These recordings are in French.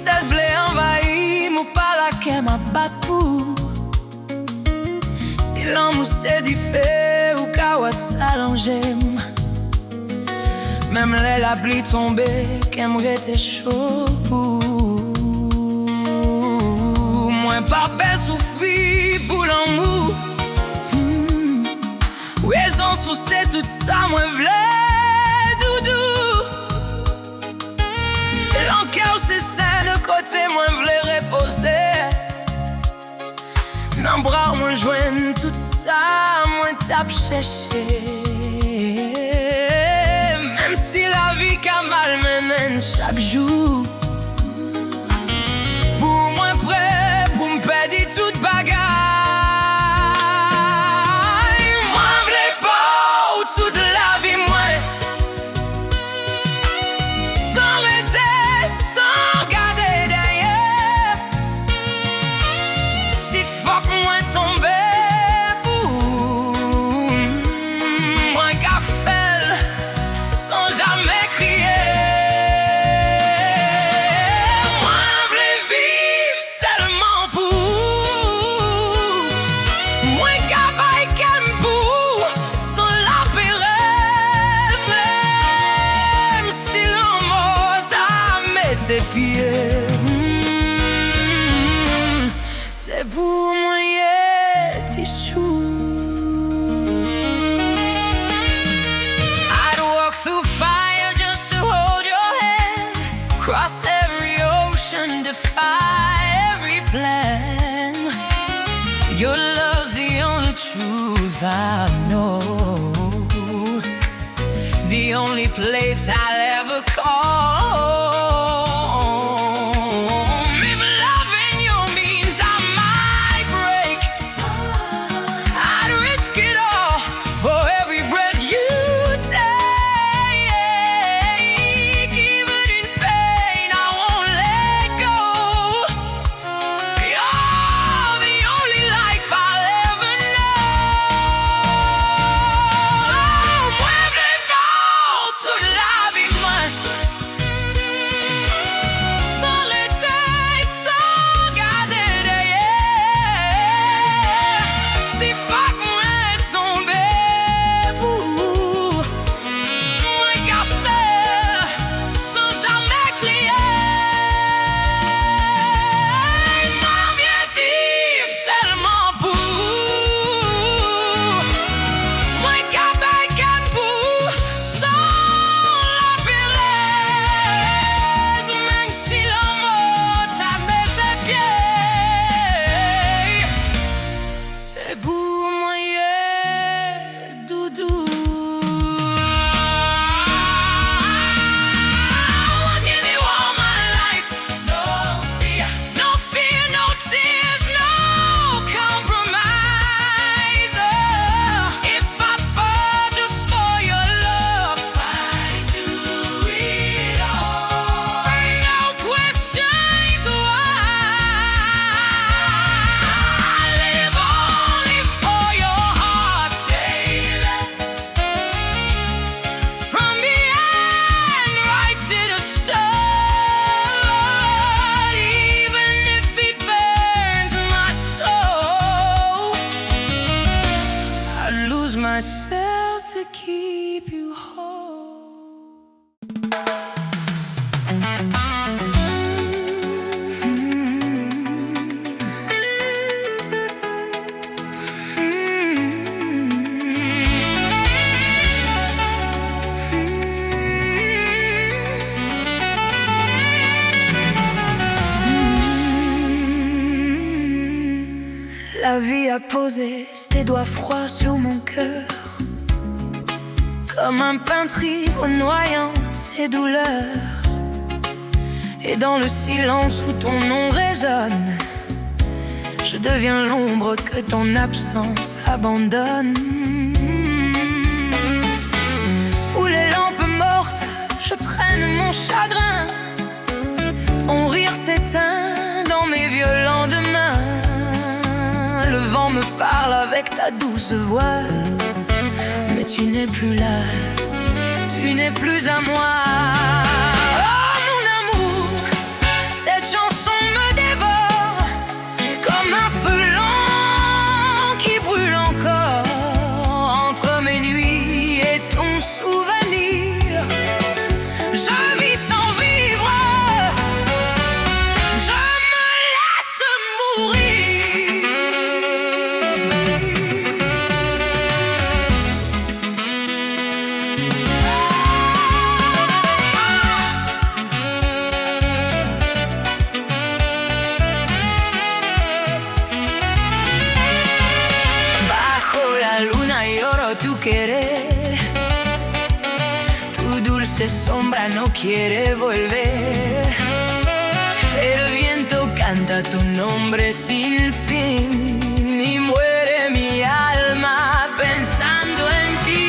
tristesse v'lait envahir mon palaquet m'a battu. Si l'amour c'est diffé ou kawa s'allonger, même la pluie tombée qu'aimerait t'es chaud pour moi pas paix souffrir pour l'amour. Raison sous c'est tout ça moi v'lais doudou. L'encore c'est ça de côté moi v'lais reposer. Nan bras moi joigne tout ça moi tape chercher. Même si la vie qu'a malmène chaque jour, pour moi prêt pour me perdre toute bagaille. Moi v'lais pas ou toute la vie moi sans arrêter, sans regarder derrière. Si fuck moi tomber pour moi qu'a fait sans jamais crier. Moi v'lais vivre seulement pour moi qu'availle qu'aime pour sans la pérève. Même si l'amour t'a mis tes pieds, c'est pour moi y'a tes choux. I'd walk through fire just to hold your hand, cross every ocean, defy every plan. Your love's the only truth I know, the only place I'll ever call. If loving you means I might break, I'd risk it all for every breath you take. Even in pain, I won't let go. You're the only life I'll ever know. Moi v'lais pas toute la vie moi sans l'été, sans regarder derrière. Si fuck moi tomber pour moi qu'a faire sans jamais crier. Moi viens vivre seulement pour moi qu'a baille pour sans la pérèse. Même si l'amour t'a mis tes pieds, c'est pour moi y'a doudou. I give you all my life, no fear, no fear, no tears, no compromise. If I fall just for your love, I do it all. No questions why. I live only for your heart daily. From the end right to the start, even if it burns my soul, I'd lose myself to keep you whole. La vie a posé ses doigts froids sur mon cœur, comme un peintre ivre noyant ses douleurs. Et dans le silence où ton nom résonne, je deviens l'ombre que ton absence abandonne. Sous les lampes mortes, je traîne mon chagrin. Ton rire s'éteint dans mes violents demain. Le vent me parle avec ta douce voix, mais tu n'es plus là, tu n'es plus à moi. Oh mon amour, cette chanson querer. Tu dulce sombra no quiere volver. El viento canta tu nombre sin fin y muere mi alma pensando en ti.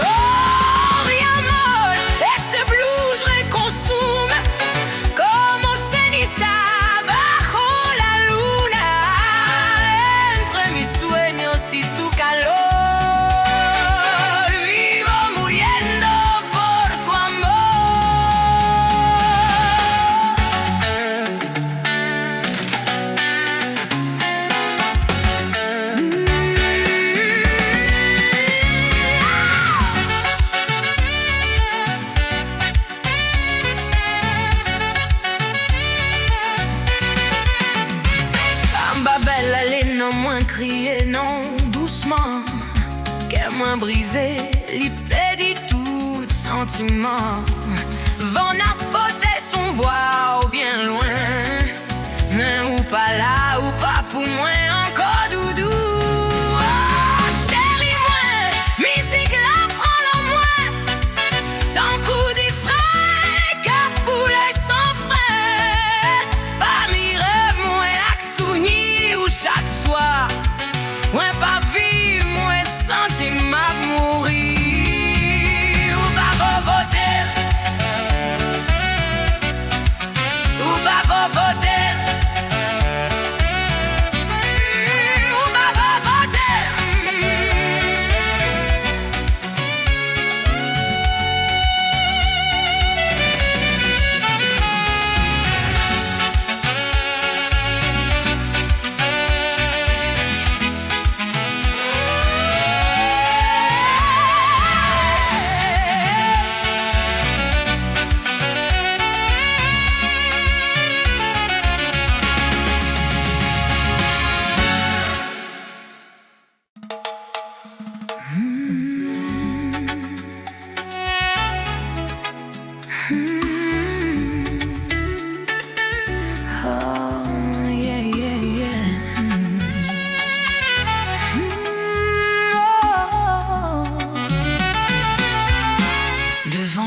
Oh, mi amor, este blues me consume como ceniza bajo la luna. Entre mis sueños y tu calor. Moins crier, non, doucement, cœur moins brisé, li pedi tout sentiment. Vent n'a poté son voix ou bien loin, mais ou pas là, ou pas pour moi, encore doudou. Oh, chéri, moi, musique la prend en moi, tant coup des frais, qu'à poulet sans frais, parmi rêve, moi, l'axouni ou chaque soir. Ouais, pas vivre, moi, sentir m'a mourir. Ou pas voter. Ou pas voter. Ou pas voter.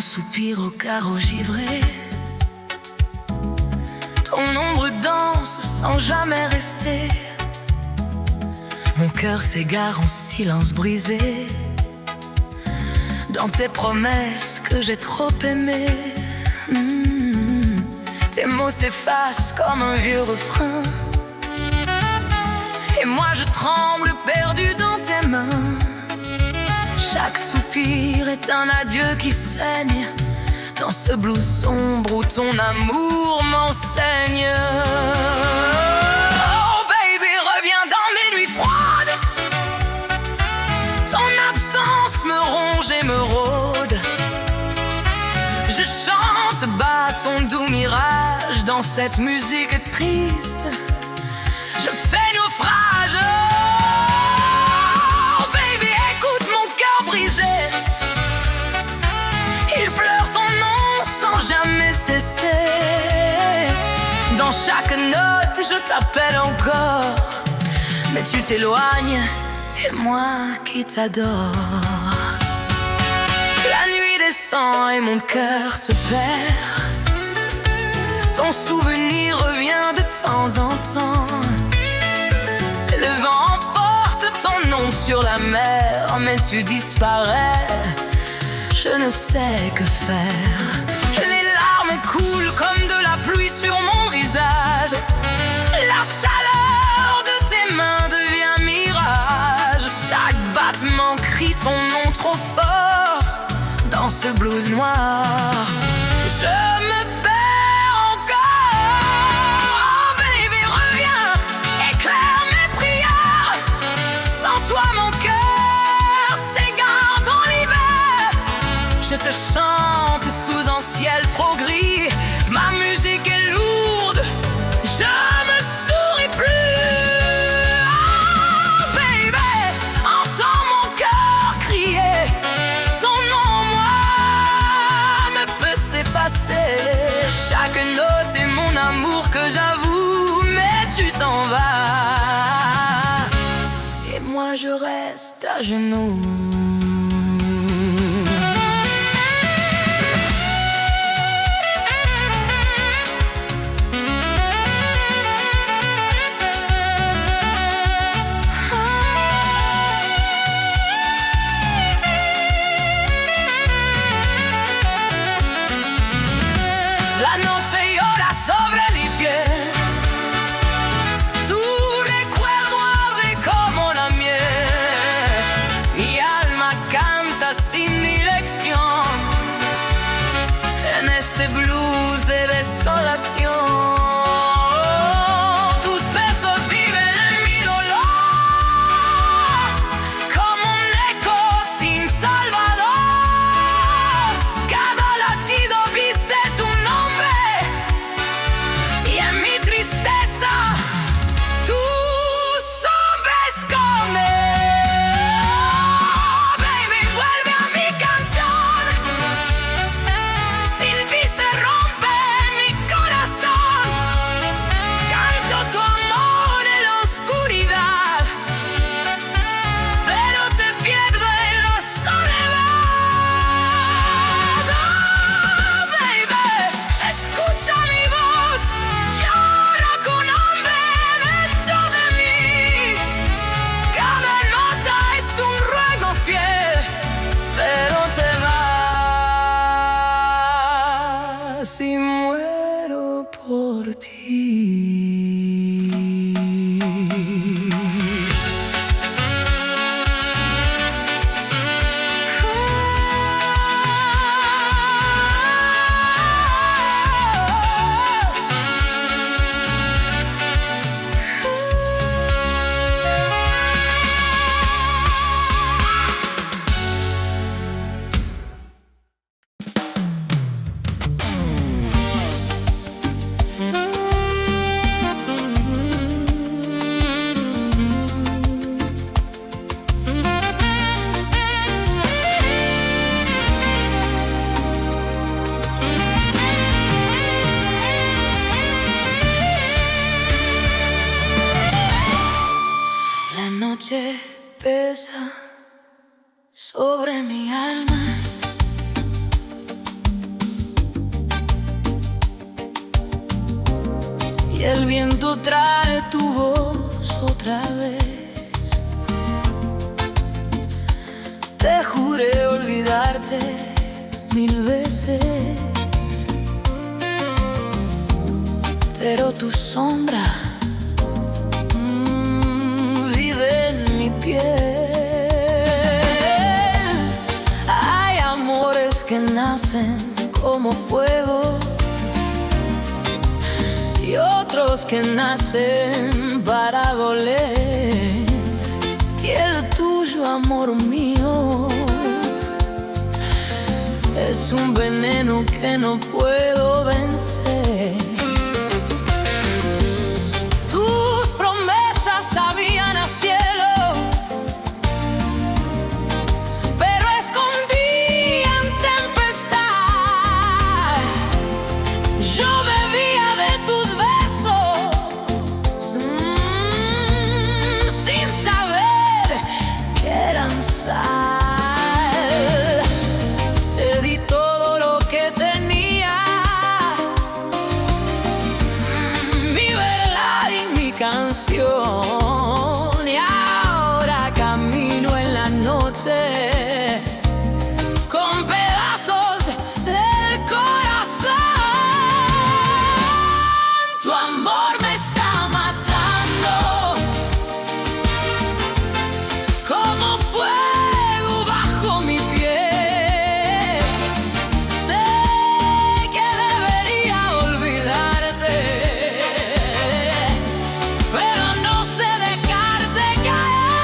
Soupir au carreau givré, ton ombre danse sans jamais rester. Mon cœur s'égare en silence brisé dans tes promesses que j'ai trop aimées. Tes mots s'effacent comme un vieux refrain, et moi je tremble perdu dans tes mains. Chaque soupir est un adieu qui saigne dans ce blues sombre où ton amour m'enseigne. Oh baby, reviens dans mes nuits froides. Ton absence me ronge et me rôde. Je chante, bats ton doux mirage dans cette musique triste. Je fais naufrage. Il pleure ton nom sans jamais cesser. Dans chaque note je t'appelle encore, mais tu t'éloignes et moi qui t'adore. La nuit descend et mon cœur se perd. Ton souvenir revient de temps en temps. Le vent emporte ton nom sur la mer, mais tu disparais. Je ne sais que faire. Les larmes coulent comme de la pluie sur mon visage. La chaleur de tes mains devient mirage. Chaque battement crie ton nom trop fort dans ce blues noir. Je me perds encore. Oh baby, reviens, éclaire mes prières. Sans toi mon cœur s'égare dans l'hiver. Je te chante sous un ciel trop gris. Ma musique est lourde, je me souris plus. Oh baby, entends mon cœur crier. Ton nom en moi me peut s'effacer. Chaque note est mon amour que j'avoue, mais tu t'en vas. Et moi je reste à genoux. de blues, de desolación. Tus besos viven en mi dolor, como un eco sin salvador. Cada latido dice tu nombre, y en mi tristeza tu sombra esconde. Baby, vuelve a mi canción. Sin ti se rompe mi corazón. Canto tu amor en la oscuridad, pero te pierdo en la soledad. Oh, baby, escucha mi voz, llora con hambre dentro de mí. Cada nota es un ruego fiel, pero te vas y muero por ti. La noche pesa sobre mi alma, y el viento trae tu voz otra vez. Te juré olvidarte 1000 veces, pero tu sombra vive en mi piel. Hay amores que nacen como fuego y otros que nacen para doler. Y el tuyo, amor mío, es un veneno que no puedo vencer. Tus promesas sabían a cielo, pero escondían tempestad. Yo bebía de tus besos, sin saber que eran sal. Te di todo lo que tenía, mi verdad y mi canción, y ahora camino en la noche con pedazos del corazón. Tu amor me está matando como fuego bajo mi piel. Sé que debería olvidarte, pero no sé dejarte caer.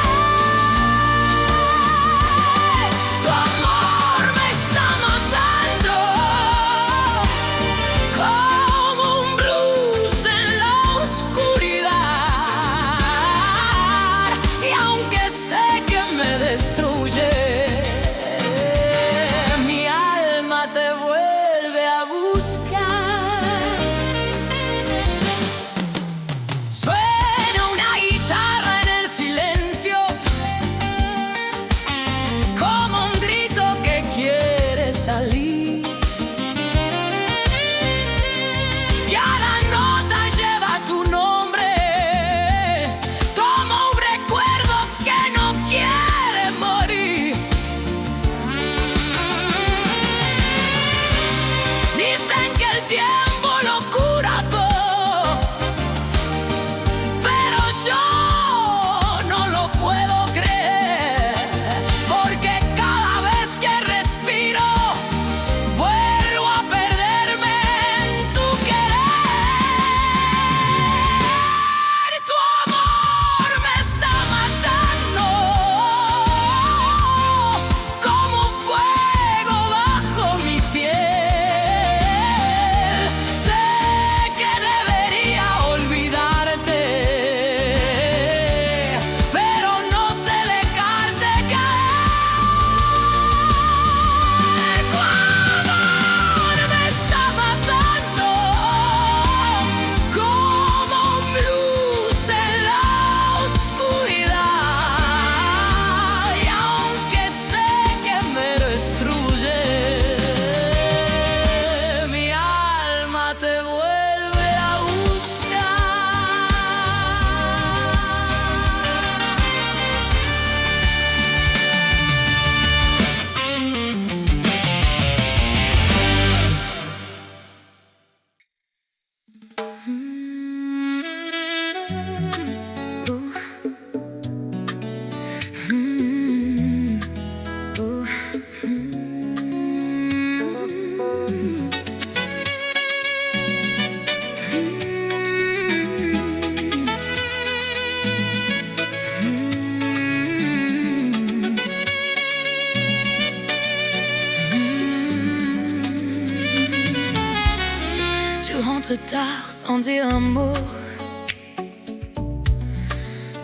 tard sans dire un mot.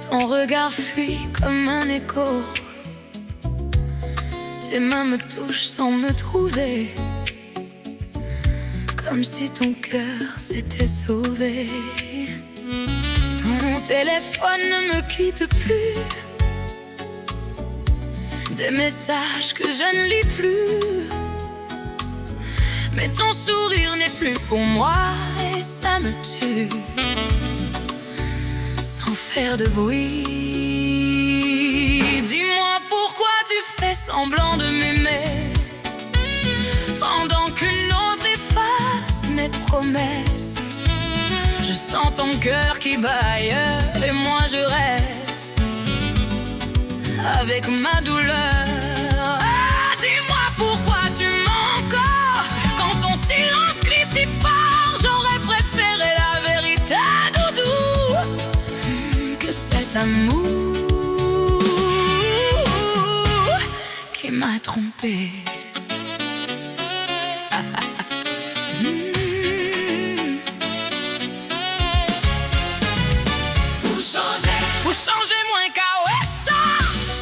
Ton regard fuit comme un écho. Tes mains me touchent sans me trouver, comme si ton cœur s'était sauvé. Ton téléphone ne me quitte plus, des messages que je ne lis plus. Mais ton sourire n'est plus pour moi et ça me tue. Sans faire de bruit, dis-moi pourquoi tu fais semblant de m'aimer, pendant qu'une autre efface mes promesses. Je sens ton cœur qui bat ailleurs et moi je reste avec ma douleur. Ah, dis-moi pourquoi tu mens encore, quand ton silence crie si fort. J'aurais préféré la vérité, doudou, que cet amour qui m'a trompé. Pour changer moins qu'à ouais ça,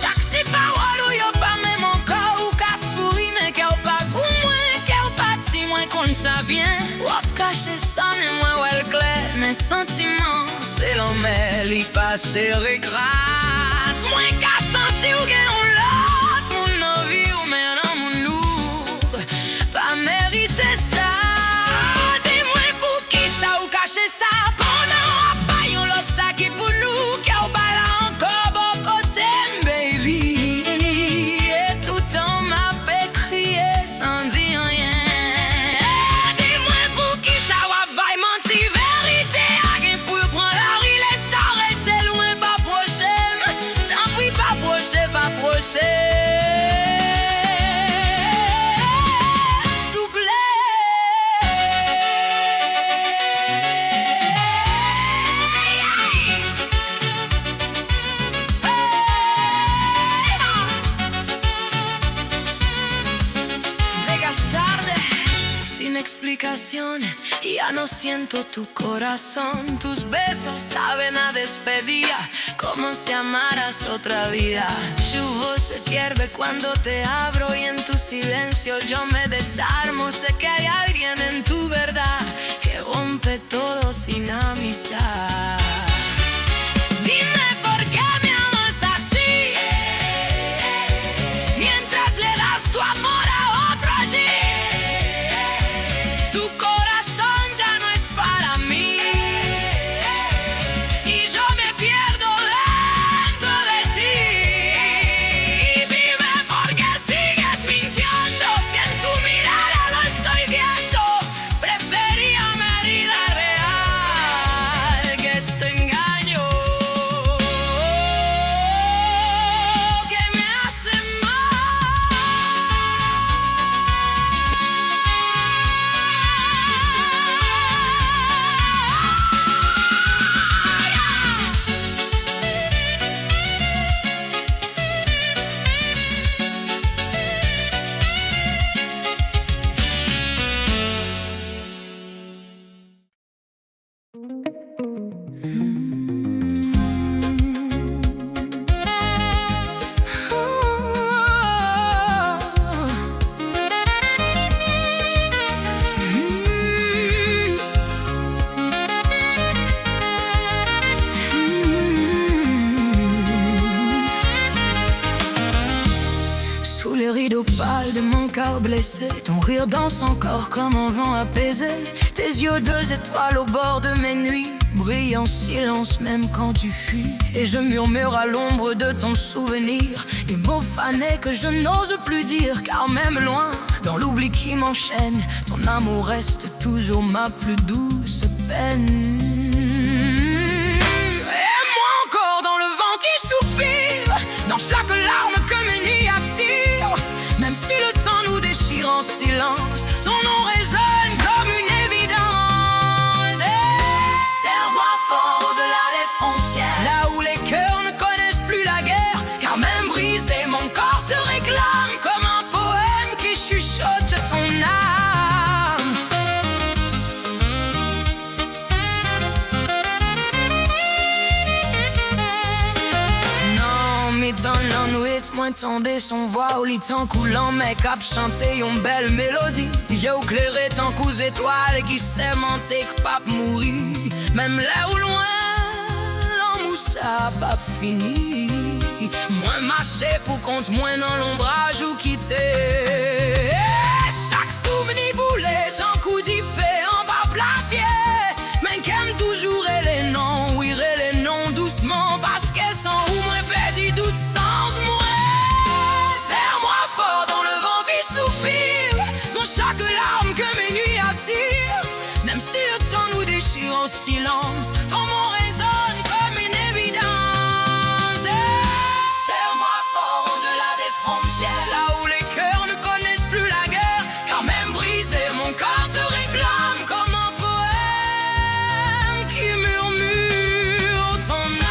chaque petite parole où y'a pas même encore, ou qu'à sourire mais qu'à pas pour moi, qu'à pas si moins qu'on ça vient. Ou à cacher ça mais moins ouais le clair, mes sentiments c'est l'homme, il passe et récrase. Moins qu'à sentir ou gain ou l'autre, mon envie ou mais non mon lourd, pas mériter ça. Dis-moi pour qui ça ou cacher ça, pendant à pas yon l'autre ça qui pour nous. Explicación, ya no siento tu corazón. Tus besos saben a despedida, como si amaras otra vida. Tu voz se pierde cuando te abro y en tu silencio yo me desarmo. Sé que hay alguien en tu verdad que rompe todo sin avisar. Dime por qué me amas así, mientras le das tu amor a otro allí. Rideau pâle de mon cœur blessé, ton rire danse encore comme un vent apaisé. Tes yeux deux étoiles au bord de mes nuits brillent en silence même quand tu fuis. Et je murmure à l'ombre de ton souvenir des mots fanés que je n'ose plus dire. Car même loin, dans l'oubli qui m'enchaîne, ton amour reste toujours ma plus douce peine. Et moi encore dans le vent qui soupire, dans chaque larme que mes nuits attirent. Même si le temps nous déchire en silence, ton nom résonne comme une évidence. Serre-moi fort au-delà des frontières, là où les cœurs ne connaissent plus la guerre. Car même brisé, mon corps te réclame comme un poème qui chuchote ton âme. Moi tendais son voix au lit en coulant, mec ap chanter une belle mélodie. Yo clairé tant qu'aux étoiles qui s'aimantaient que pape mourit. Même là au loin, l'emmousse a pas fini. Moi marché pour compte moins dans l'ombrage ou quitter. Chaque souvenir boulet tant coup d'y fait en bas plavier. Mais qu'aime toujours les noms, oui les noms doucement parce qu'elles sont où moins perdu doute sans moi. Serre-moi fort dans le vent qui soupire, dans chaque larme que mes nuits attirent. Même si le temps nous déchire en silence, vent mon résonne comme une évidence. Serre-moi fort au-delà des frontières, là où les cœurs ne connaissent plus la guerre. Car même brisé, mon corps te réclame comme un poème qui murmure ton âme.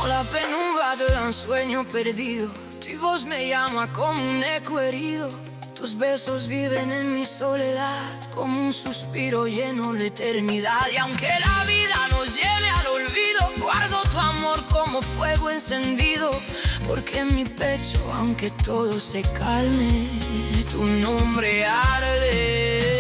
La penumbra del ensueño perdido, tu voz me llama como un eco herido. Tus besos viven en mi soledad como un suspiro lleno de eternidad. Y aunque la vida nos lleve al olvido, guardo tu amor como fuego encendido. Porque en mi pecho, aunque todo se calme, tu nombre arde.